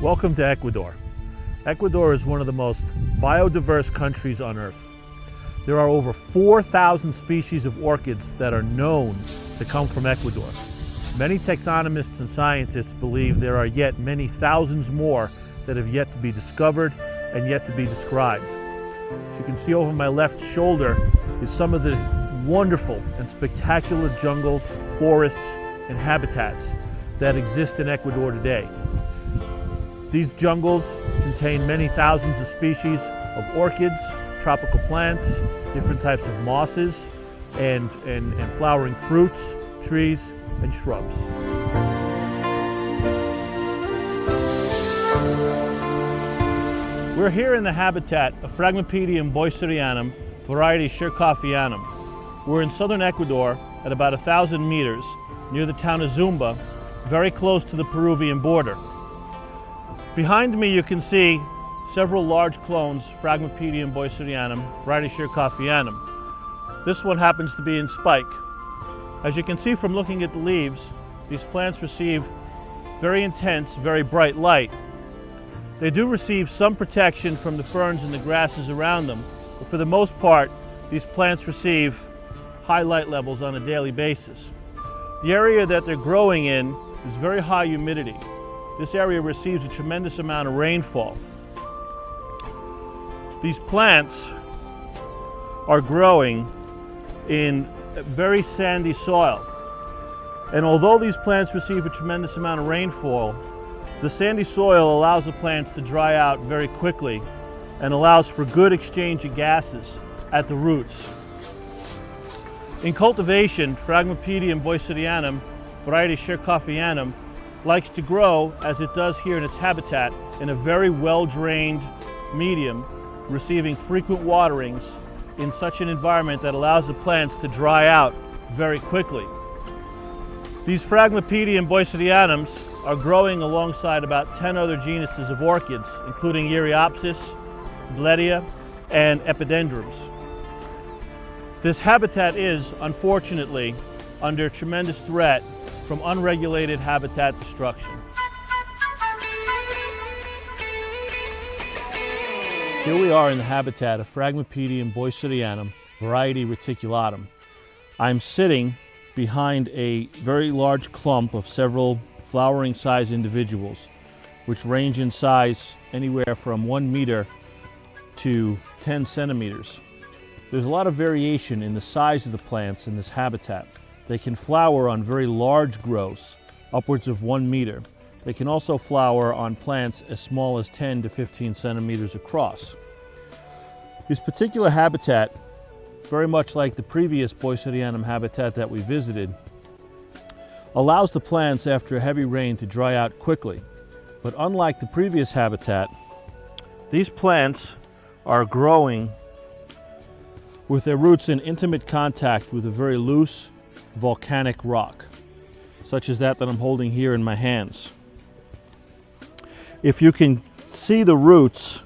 Welcome to Ecuador. Ecuador is one of the most biodiverse countries on Earth. There are over 4,000 species of orchids that are known to come from Ecuador. Many taxonomists and scientists believe there are yet many thousands more that have yet to be discovered and yet to be described. As you can see over my left shoulder is some of the wonderful and spectacular jungles, forests, and habitats that exist in Ecuador today. These jungles contain many thousands of species of orchids, tropical plants, different types of mosses, and flowering fruits, trees, and shrubs. We're here in the habitat of Phragmipedium boiserianum, variety Sherkoffianum. We're in southern Ecuador at about 1,000 meters near the town of Zumba, very close to the Peruvian border. Behind me you can see several large clones, Phragmipedium boiserianum, variety Sherkoffianum. This one happens to be in spike. As you can see from looking at the leaves, these plants receive very intense, very bright light. They do receive some protection from the ferns and the grasses around them, but for the most part, these plants receive high light levels on a daily basis. The area that they're growing in is very high humidity. This area receives a tremendous amount of rainfall. These plants are growing in very sandy soil. And although these plants receive a tremendous amount of rainfall, the sandy soil allows the plants to dry out very quickly and allows for good exchange of gases at the roots. In cultivation, Phragmipedium boiserianum, variety Sherkoffianum, likes to grow, as it does here in its habitat, in a very well-drained medium, receiving frequent waterings in such an environment that allows the plants to dry out very quickly. These Phragmipedium boiserianums are growing alongside about 10 other genuses of orchids, including Eriopsis, Bledia, and Epidendrums. This habitat is, unfortunately, under tremendous threat from unregulated habitat destruction. Here we are in the habitat of Phragmipedium boiserianum, variety reticulatum. I'm sitting behind a very large clump of several flowering size individuals, which range in size anywhere from 1 meter to 10 centimeters. There's a lot of variation in the size of the plants in this habitat. They can flower on very large growths, upwards of 1 meter. They can also flower on plants as small as 10 to 15 centimeters across. This particular habitat, very much like the previous boiserianum habitat that we visited, allows the plants after a heavy rain to dry out quickly. But unlike the previous habitat, these plants are growing with their roots in intimate contact with a very loose volcanic rock, such as that I'm holding here in my hands. If you can see the roots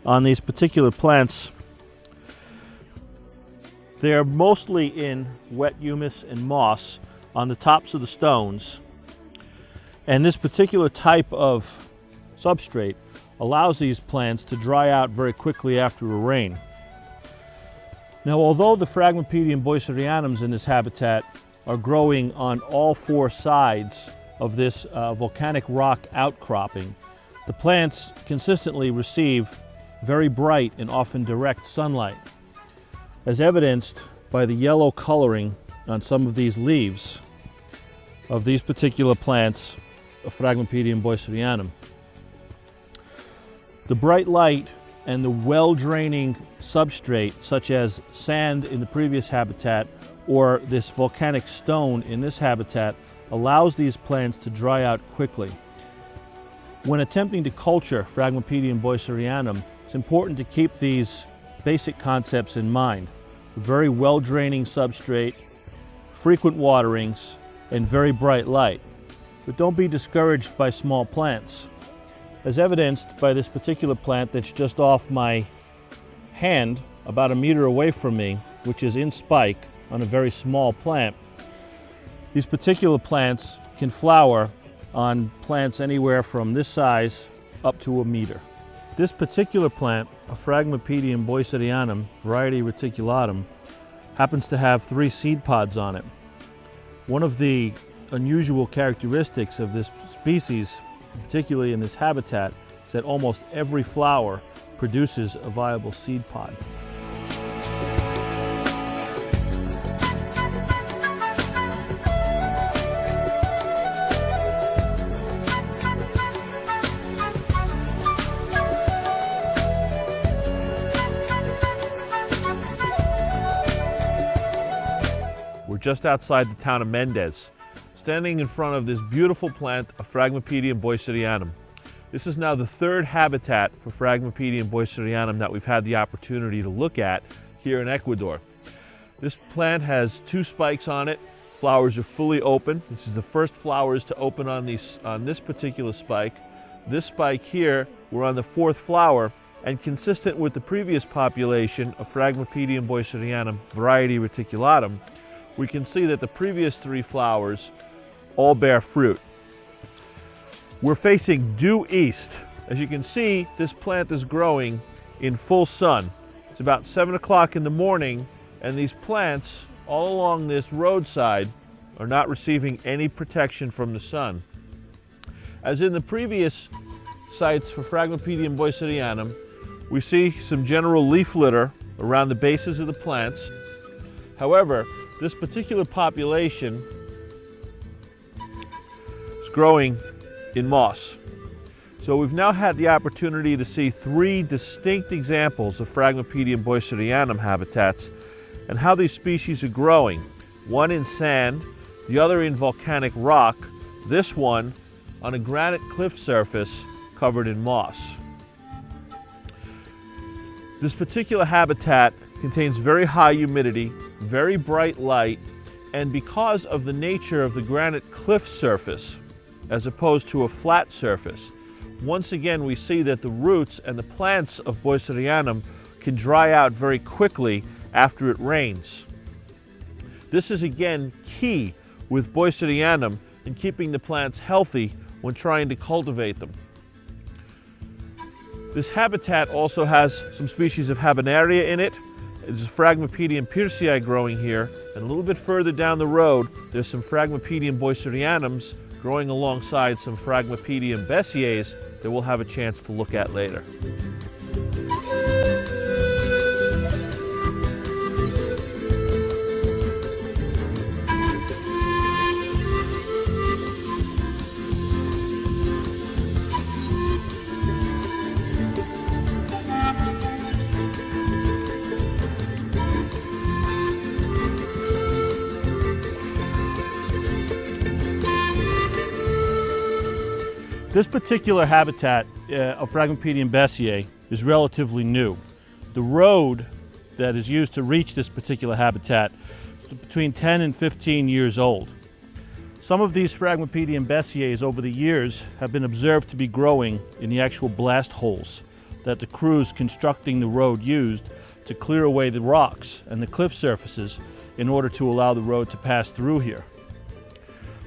on these particular plants, they are mostly in wet humus and moss on the tops of the stones. And this particular type of substrate allows these plants to dry out very quickly after a rain. Now, although the Phragmipedium boiserianums in this habitat are growing on all 4 sides of this volcanic rock outcropping, the plants consistently receive very bright and often direct sunlight, as evidenced by the yellow coloring on some of these leaves of these particular plants of Phragmipedium boiserianum. The bright light and the well-draining substrate, such as sand in the previous habitat or this volcanic stone in this habitat, allows these plants to dry out quickly. When attempting to culture Phragmipedium boiserianum, it's important to keep these basic concepts in mind. A very well-draining substrate, frequent waterings, and very bright light. But don't be discouraged by small plants, as evidenced by this particular plant that's just off my hand, about 1 meter away from me, which is in spike on a very small plant. These particular plants can flower on plants anywhere from this size up to a meter. This particular plant, a Phragmipedium boycerianum, variety reticulatum, happens to have 3 seed pods on it. One of the unusual characteristics of this species, particularly in this habitat, is that almost every flower produces a viable seed pod. We're just outside the town of Mendez, standing in front of this beautiful plant, a Phragmipedium boycerianum. This is now the 3rd habitat for Phragmipedium boycerianum that we've had the opportunity to look at here in Ecuador. This plant has 2 spikes on it. Flowers are fully open. This is the first flowers to open on this particular spike. This spike here, we're on the 4th flower, and consistent with the previous population of Phragmipedium boycerianum, variety reticulatum, we can see that the previous 3 flowers all bear fruit. We're facing due east. As you can see, this plant is growing in full sun. It's about 7 o'clock in the morning, and these plants all along this roadside are not receiving any protection from the sun. As in the previous sites for Phragmipedium boycerianum, we see some general leaf litter around the bases of the plants. However, this particular population is growing in moss. So we've now had the opportunity to see 3 distinct examples of Phragmipedium boycerianum habitats and how these species are growing. One in sand, the other in volcanic rock, this one on a granite cliff surface covered in moss. This particular habitat contains very high humidity, very bright light, and because of the nature of the granite cliff surface, as opposed to a flat surface, once again we see that the roots and the plants of boycerianum can dry out very quickly after it rains. This is again key with boycerianum in keeping the plants healthy when trying to cultivate them. This habitat also has some species of habenaria in it. There's Phragmipedium persei growing here, and a little bit further down the road there's some Phragmipedium boycerianums growing alongside some Phragmipedium bessiaes that we'll have a chance to look at later. This particular habitat of Phragmipedium bessiae is relatively new. The road that is used to reach this particular habitat is between 10 and 15 years old. Some of these Phragmipedium bessiaes over the years have been observed to be growing in the actual blast holes that the crews constructing the road used to clear away the rocks and the cliff surfaces in order to allow the road to pass through here.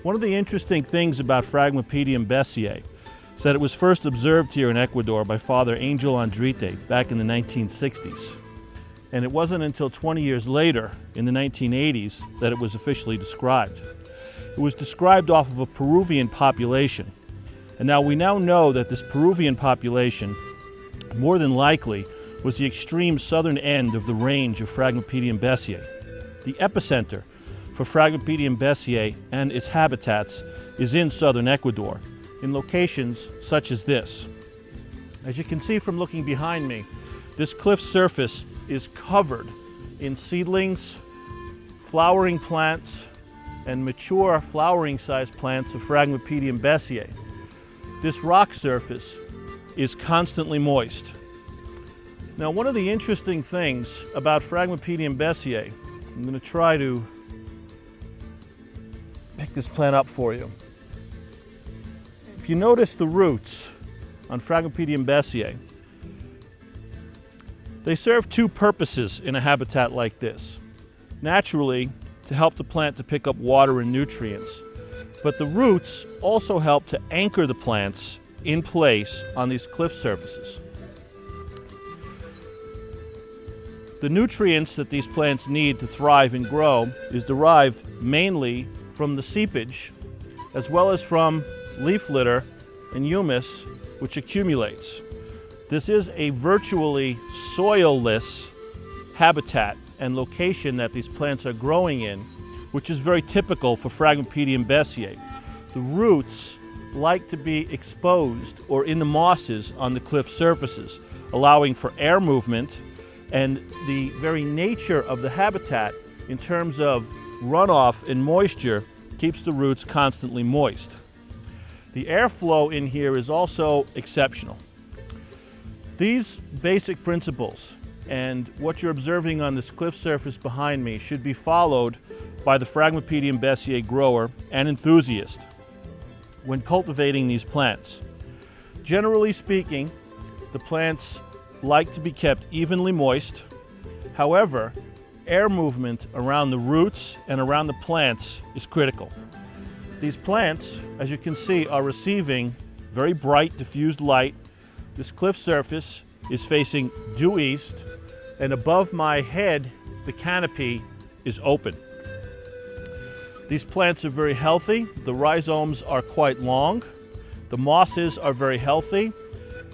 One of the interesting things about Phragmipedium bessiae is that it was first observed here in Ecuador by Father Angel Andrite back in the 1960s. And it wasn't until 20 years later, in the 1980s, that it was officially described. It was described off of a Peruvian population. And now we now know that this Peruvian population, more than likely, was the extreme southern end of the range of Phragmipedium bessiae. The epicenter for Phragmipedium bessiae and its habitats is in southern Ecuador, in locations such as this. As you can see from looking behind me, this cliff surface is covered in seedlings, flowering plants, and mature flowering sized plants of Phragmipedium bessiae. This rock surface is constantly moist. Now, one of the interesting things about Phragmipedium bessiae, I'm going to try to pick this plant up for you. If you notice the roots on Phragmipedium bessiae, they serve 2 purposes in a habitat like this. Naturally, to help the plant to pick up water and nutrients, but the roots also help to anchor the plants in place on these cliff surfaces. The nutrients that these plants need to thrive and grow is derived mainly from the seepage, as well as from leaf litter and humus, which accumulates. This is a virtually soil-less habitat and location that these plants are growing in, which is very typical for Phragmipedium bessiae. The roots like to be exposed or in the mosses on the cliff surfaces, allowing for air movement, and the very nature of the habitat in terms of runoff and moisture keeps the roots constantly moist. The airflow in here is also exceptional. These basic principles and what you're observing on this cliff surface behind me should be followed by the Phragmipedium bessiae grower and enthusiast when cultivating these plants. Generally speaking, the plants like to be kept evenly moist. However, air movement around the roots and around the plants is critical. These plants, as you can see, are receiving very bright diffused light. This cliff surface is facing due east, and above my head, the canopy is open. These plants are very healthy. The rhizomes are quite long. The mosses are very healthy,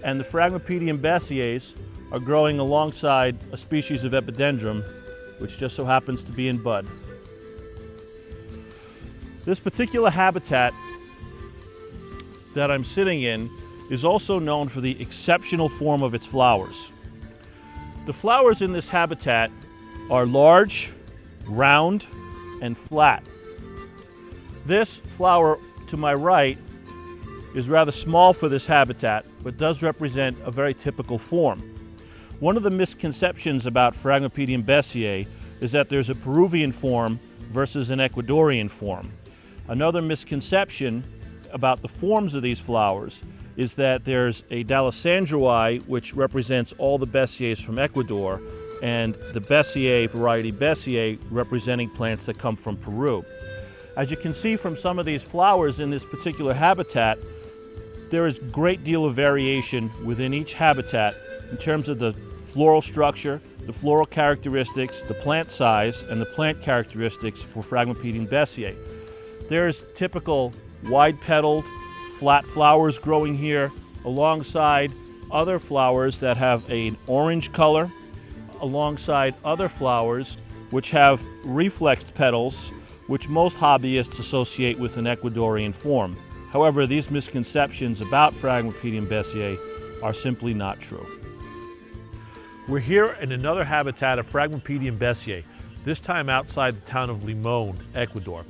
and the Phragmipedium bessiae are growing alongside a species of epidendrum, which just so happens to be in bud. This particular habitat that I'm sitting in is also known for the exceptional form of its flowers. The flowers in this habitat are large, round, and flat. This flower to my right is rather small for this habitat, but does represent a very typical form. One of the misconceptions about Phragmipedium bessiae is that there's a Peruvian form versus an Ecuadorian form. Another misconception about the forms of these flowers is that there's a Dalisandroi, which represents all the bessiaes from Ecuador, and the Bessiae variety Bessiae representing plants that come from Peru. As you can see from some of these flowers in this particular habitat, there is a great deal of variation within each habitat in terms of the floral structure, the floral characteristics, the plant size, and the plant characteristics for Phragmipedium bessiae. There's typical wide-petaled, flat flowers growing here alongside other flowers that have an orange color, alongside other flowers which have reflexed petals, which most hobbyists associate with an Ecuadorian form. However, these misconceptions about Phragmipedium bessiae are simply not true. We're here in another habitat of Phragmipedium bessiae, this time outside the town of Limon, Ecuador.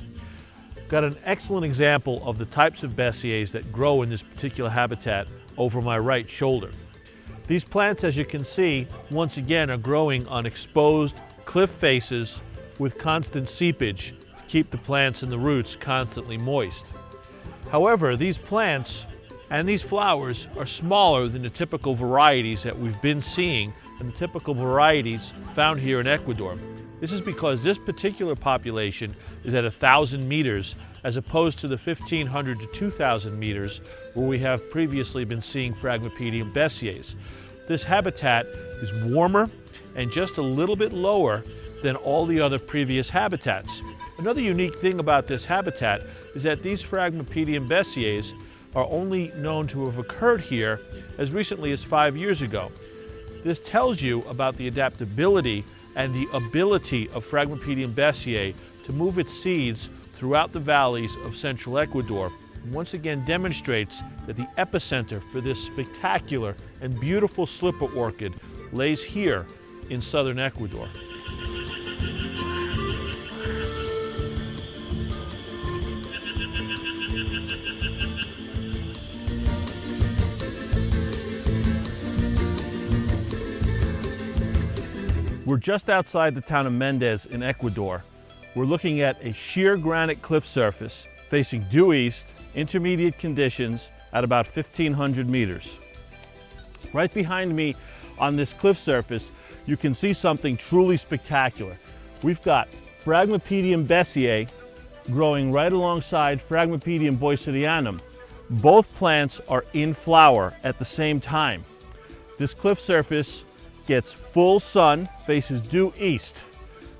Got an excellent example of the types of bessiaes that grow in this particular habitat over my right shoulder. These plants, as you can see, once again are growing on exposed cliff faces with constant seepage to keep the plants and the roots constantly moist. However, these plants and these flowers are smaller than the typical varieties that we've been seeing and the typical varieties found here in Ecuador. This is because this particular population is at 1,000 meters as opposed to the 1,500 to 2,000 meters where we have previously been seeing Phragmipedium bessiaes. This habitat is warmer and just a little bit lower than all the other previous habitats. Another unique thing about this habitat is that these Phragmipedium bessiaes are only known to have occurred here as recently as 5 years ago. This tells you about the adaptability and the ability of Phragmipedium bessiae to move its seeds throughout the valleys of central Ecuador, and once again demonstrates that the epicenter for this spectacular and beautiful slipper orchid lays here in southern Ecuador. We're just outside the town of Mendez in Ecuador. We're looking at a sheer granite cliff surface facing due east, intermediate conditions at about 1,500 meters. Right behind me on this cliff surface, you can see something truly spectacular. We've got Phragmipedium bessiae growing right alongside Phragmipedium boycerianum. Both plants are in flower at the same time. This cliff surface gets full sun, faces due east.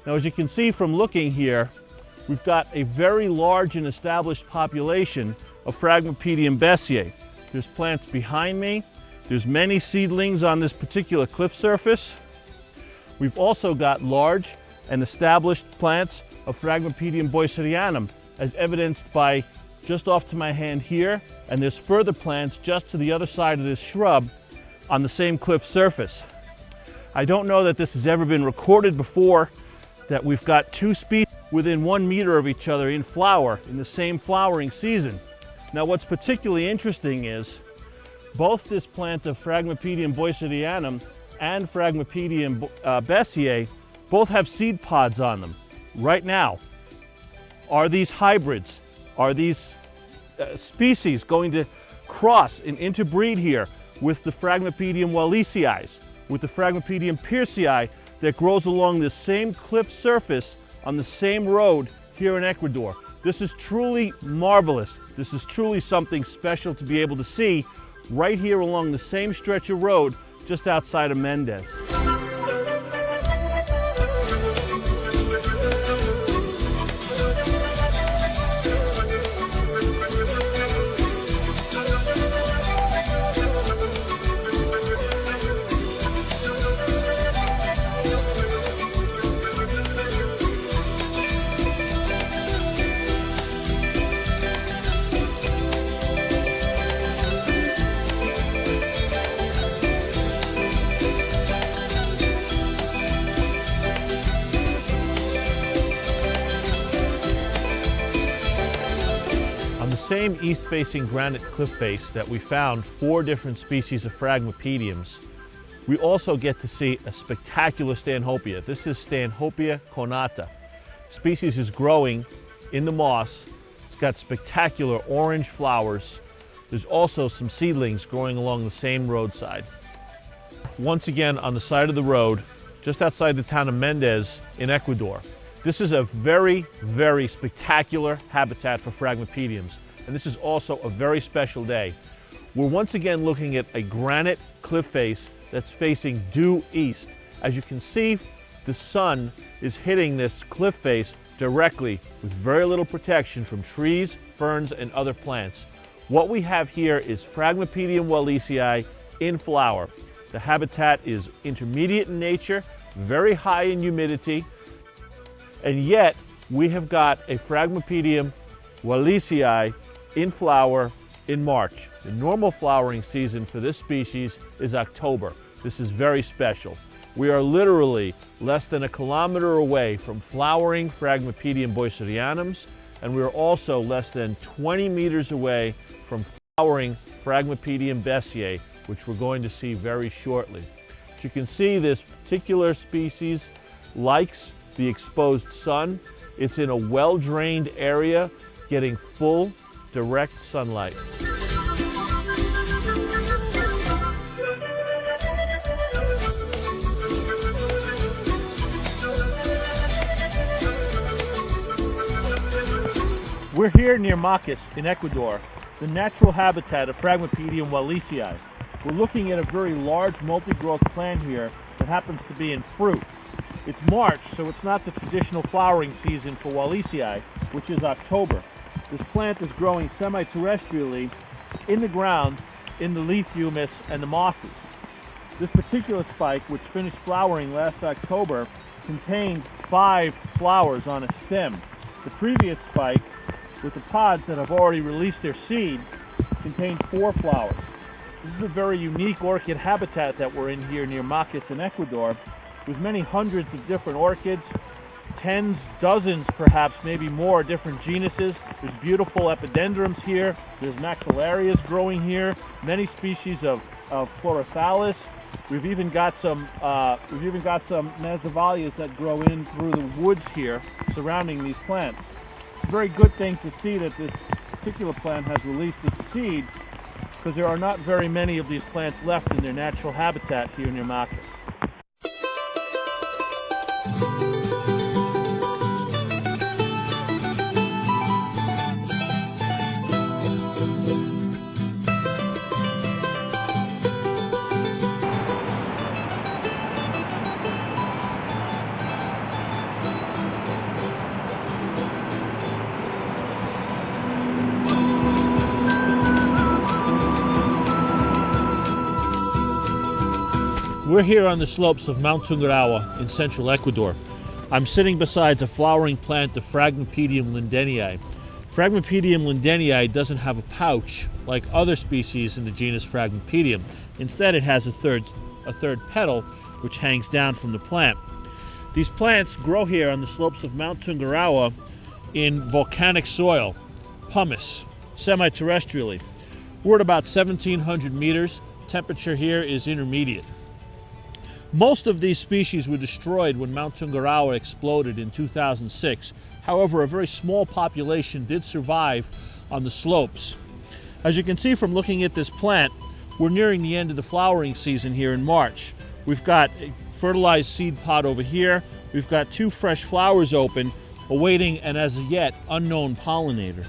Now, as you can see from looking here, we've got a very large and established population of Phragmipedium bessiae. There's plants behind me. There's many seedlings on this particular cliff surface. We've also got large and established plants of Phragmipedium boycerianum, as evidenced by just off to my hand here, and there's further plants just to the other side of this shrub on the same cliff surface. I don't know that this has ever been recorded before, that we've got two species within 1 meter of each other in flower in the same flowering season. Now, what's particularly interesting is both this plant of Phragmipedium boycerianum and Phragmipedium bessiae both have seed pods on them right now. Are these hybrids? Are these species going to cross and interbreed here with the Phragmipedium wallisii, with the Phragmipedium pearcii that grows along this same cliff surface on the same road here in Ecuador? This is truly marvelous. This is truly something special to be able to see right here along the same stretch of road just outside of Mendez. On the same east-facing granite cliff face that we found 4 different species of Phragmipediums, we also get to see a spectacular Stanhopea. This is Stanhopea conata. The species is growing in the moss. It's got spectacular orange flowers. There's also some seedlings growing along the same roadside. Once again on the side of the road, just outside the town of Mendez in Ecuador. This is a very, very spectacular habitat for Phragmipediums, and this is also a very special day. We're once again looking at a granite cliff face that's facing due east. As you can see, the sun is hitting this cliff face directly with very little protection from trees, ferns, and other plants. What we have here is Phragmipedium wallisii in flower. The habitat is intermediate in nature, very high in humidity, and yet we have got a Phragmipedium wallisii in flower in March. The normal flowering season for this species is October. This is very special. We are literally less than 1 kilometer away from flowering Phragmipedium boycerianums, and we are also less than 20 meters away from flowering Phragmipedium bessiae, which we're going to see very shortly. As you can see, this particular species likes the exposed sun. It's in a well-drained area, getting full, direct sunlight. We're here near Macas in Ecuador, the natural habitat of Phragmipedium wallisii. We're looking at a very large multi-growth plant here that happens to be in fruit. It's March, so it's not the traditional flowering season for wallisii, which is October. This plant is growing semi-terrestrially in the ground, in the leaf humus and the mosses. This particular spike, which finished flowering last October, contained 5 flowers on a stem. The previous spike, with the pods that have already released their seed, contained 4 flowers. This is a very unique orchid habitat that we're in here near Macas in Ecuador, with many hundreds of different orchids, tens, dozens perhaps, maybe more different genuses. There's beautiful epidendrums here. There's maxillarias growing here. Many species of chlorophyllus. We've even got some Masdevallias that grow in through the woods here surrounding these plants. It's a very good thing to see that this particular plant has released its seed, because there are not very many of these plants left in their natural habitat here near Macas. We're here on the slopes of Mount Tungurahua in central Ecuador. I'm sitting beside a flowering plant of Phragmipedium lindenii. Phragmipedium lindenii doesn't have a pouch like other species in the genus Phragmipedium. Instead, it has a third petal which hangs down from the plant. These plants grow here on the slopes of Mount Tungurahua in volcanic soil, pumice, semi-terrestrially. We're at about 1,700 meters. Temperature here is intermediate. Most of these species were destroyed when Mount Tungurahua exploded in 2006. However, a very small population did survive on the slopes. As you can see from looking at this plant, we're nearing the end of the flowering season here in March. We've got a fertilized seed pod over here. We've got 2 fresh flowers open, awaiting an as yet unknown pollinator.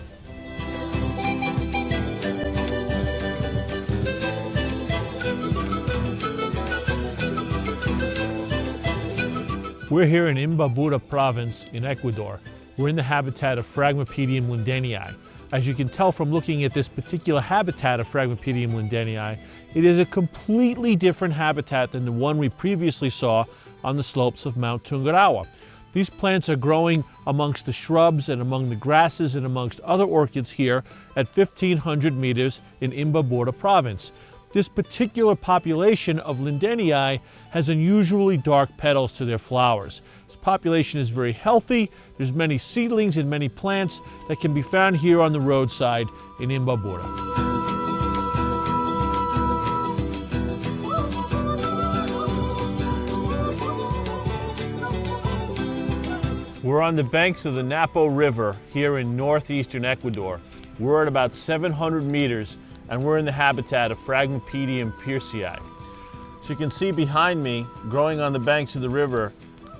We're here in Imbabura province in Ecuador. We're in the habitat of Phragmipedium lindenii. As you can tell from looking at this particular habitat of Phragmipedium lindenii, it is a completely different habitat than the one we previously saw on the slopes of Mount Tungurahua. These plants are growing amongst the shrubs and among the grasses and amongst other orchids here at 1,500 meters in Imbabura province. This particular population of lindenii has unusually dark petals to their flowers. This population is very healthy. There's many seedlings and many plants that can be found here on the roadside in Imbabura. We're on the banks of the Napo River here in northeastern Ecuador. We're at about 700 meters and we're in the habitat of Phragmipedium piercii. So you can see behind me, growing on the banks of the river,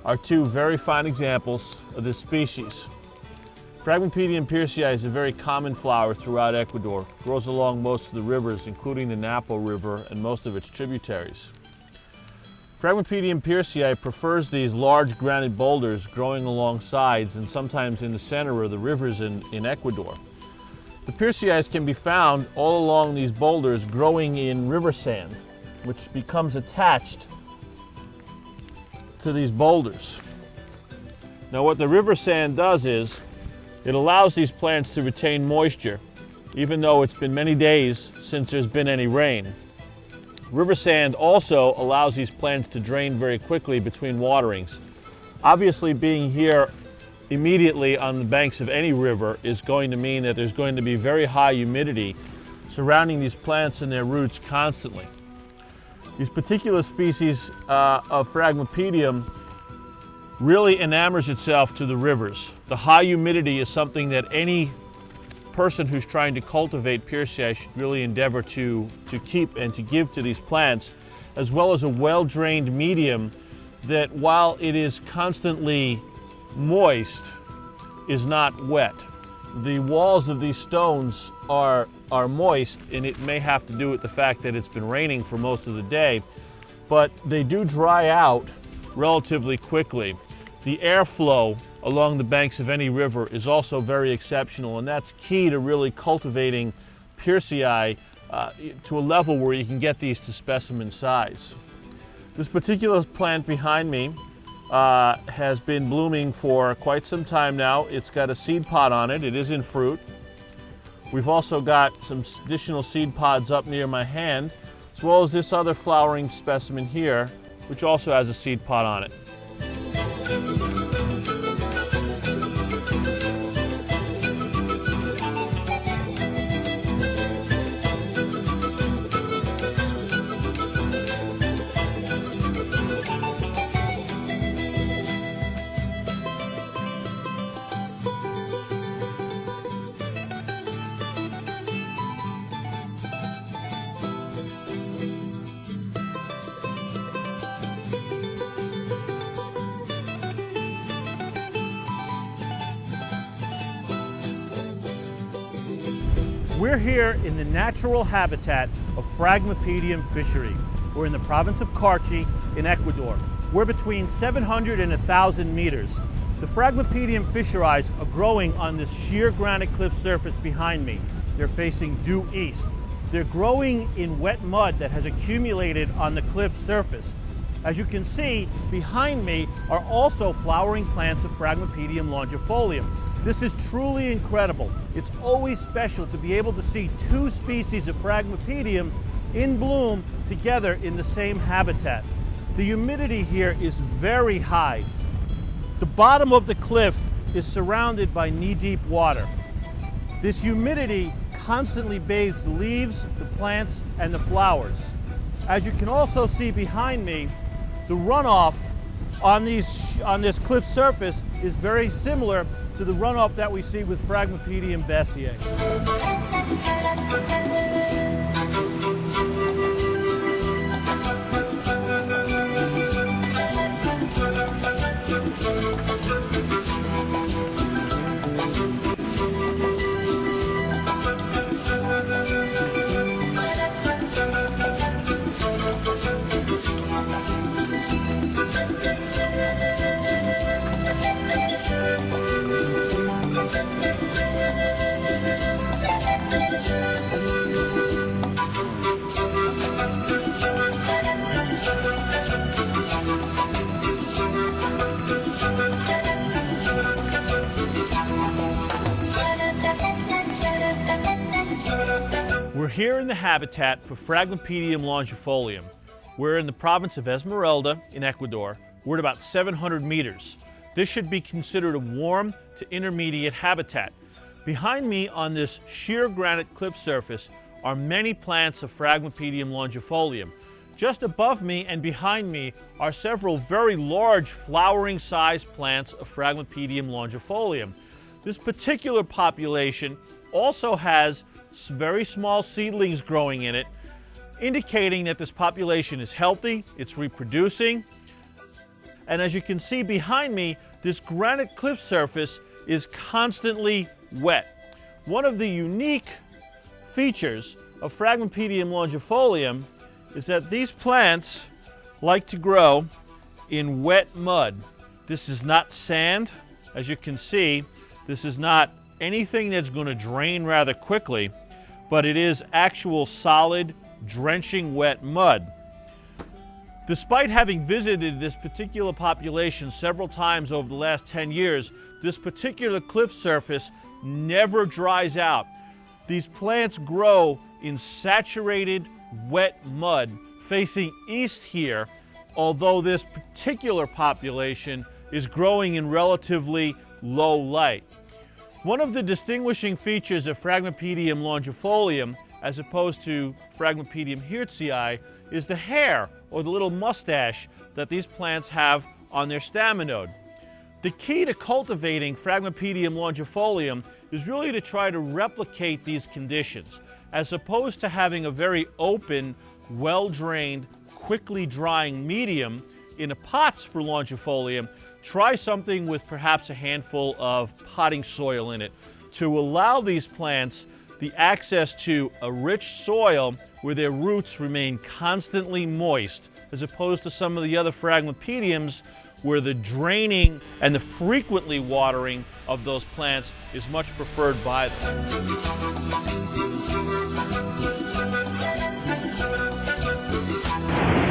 are 2 very fine examples of this species. Phragmipedium piercii is a very common flower throughout Ecuador. It grows along most of the rivers, including the Napo River and most of its tributaries. Phragmipedium piercii prefers these large granite boulders growing along sides and sometimes in the center of the rivers in Ecuador. The piercii can be found all along these boulders growing in river sand, which becomes attached to these boulders. Now what the river sand does is, it allows these plants to retain moisture, even though it's been many days since there's been any rain. River sand also allows these plants to drain very quickly between waterings. Obviously, being here immediately on the banks of any river is going to mean that there's going to be very high humidity surrounding these plants and their roots constantly. These particular species of Phragmipedium really enamors itself to the rivers. The high humidity is something that any person who's trying to cultivate piercii should really endeavor to keep and to give to these plants, as well as a well-drained medium that, while it is constantly moist, is not wet. The walls of these stones are moist, and it may have to do with the fact that it's been raining for most of the day, but they do dry out relatively quickly. The airflow along the banks of any river is also very exceptional, and that's key to really cultivating piercii to a level where you can get these to specimen size. This particular plant behind me has been blooming for quite some time now. It's got a seed pod on it. It is in fruit. We've also got some additional seed pods up near my hand, as well as this other flowering specimen here, which also has a seed pod on it. We're here in the natural habitat of Phragmipedium fishery. We're in the province of Carchi in Ecuador. We're between 700 and 1,000 meters. The Phragmipedium fisheries are growing on this sheer granite cliff surface behind me. They're facing due east. They're growing in wet mud that has accumulated on the cliff surface. As you can see, behind me are also flowering plants of Phragmipedium longifolium. This is truly incredible. It's always special to be able to see two species of Phragmipedium in bloom together in the same habitat. The humidity here is very high. The bottom of the cliff is surrounded by knee-deep water. This humidity constantly bathes the leaves, the plants, and the flowers. As you can also see behind me, the runoff on this cliff surface is very similar to the runoff that we see with Phragmipedium bassiae. We're here in the habitat for Phragmipedium longifolium. We're in the province of Esmeralda in Ecuador. We're at about 700 meters. This should be considered a warm to intermediate habitat. Behind me on this sheer granite cliff surface are many plants of Phragmipedium longifolium. Just above me and behind me are several very large flowering sized plants of Phragmipedium longifolium. This particular population also has very small seedlings growing in it, indicating that this population is healthy, it's reproducing. And as you can see behind me, this granite cliff surface is constantly wet. One of the unique features of Phragmipedium longifolium is that these plants like to grow in wet mud. This is not sand. As you can see, this is not anything that's going to drain rather quickly, but it is actual solid, drenching wet mud. Despite having visited this particular population several times over the last 10 years, this particular cliff surface never dries out. These plants grow in saturated, wet mud facing east here, although this particular population is growing in relatively low light. One of the distinguishing features of Phragmipedium longifolium, as opposed to Phragmipedium hirtzii, is the hair, or the little mustache, that these plants have on their staminode. The key to cultivating Phragmipedium longifolium is really to try to replicate these conditions, as opposed to having a very open, well-drained, quickly drying medium in a pots for longifolium. Try something with perhaps a handful of potting soil in it to allow these plants the access to a rich soil where their roots remain constantly moist, as opposed to some of the other Phragmipediums where the draining and the frequently watering of those plants is much preferred by them.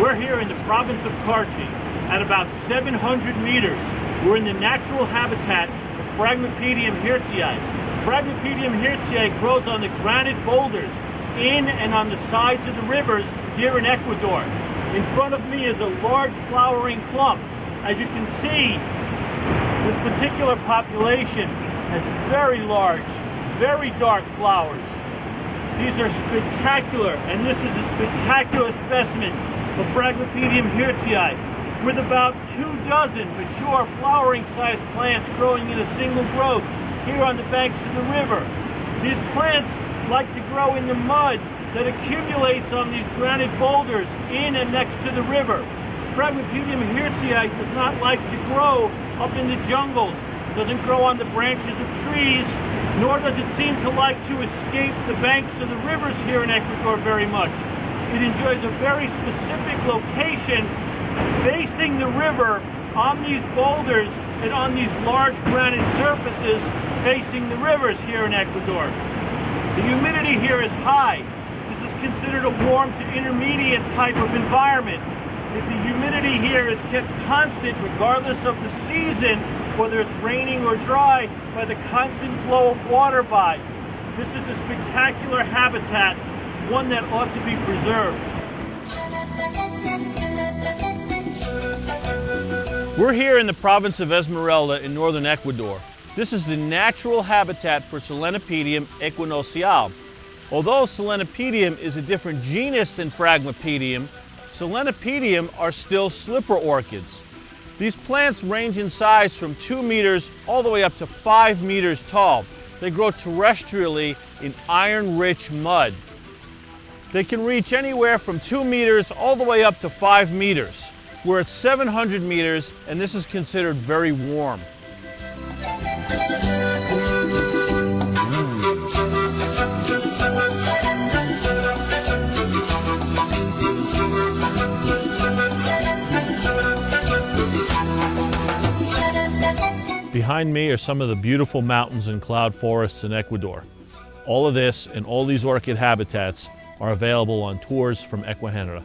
We're here in the province of Carchi at about 700 meters. We're in the natural habitat of Phragmipedium hirtzii. Phragmipedium hirtzii grows on the granite boulders in and on the sides of the rivers here in Ecuador. In front of me is a large flowering clump. As you can see, this particular population has very large, very dark flowers. These are spectacular, and this is a spectacular specimen of Phragmipedium hirtzii, with about 24 mature flowering-sized plants growing in a single growth here on the banks of the river. These plants like to grow in the mud that accumulates on these granite boulders in and next to the river. Phragmipedium hirtzii does not like to grow up in the jungles. It doesn't grow on the branches of trees, nor does it seem to like to escape the banks of the rivers here in Ecuador very much. It enjoys a very specific location facing the river on these boulders and on these large granite surfaces facing the rivers here in Ecuador. The humidity here is high. This is considered a warm to intermediate type of environment. The humidity here is kept constant regardless of the season, whether it's raining or dry, by the constant flow of water by. This is a spectacular habitat, one that ought to be preserved. We're here in the province of Esmeralda in northern Ecuador. This is the natural habitat for Phragmipedium equinoctiale. Although Phragmipedium is a different genus than Phragmipedium, Phragmipedium are still slipper orchids. These plants range in size from 2 meters all the way up to 5 meters tall. They grow terrestrially in iron-rich mud. They can reach anywhere from 2 meters all the way up to 5 meters. We're at 700 meters, and this is considered very warm. Behind me are some of the beautiful mountains and cloud forests in Ecuador. All of this and all these orchid habitats are available on tours from Ecuador.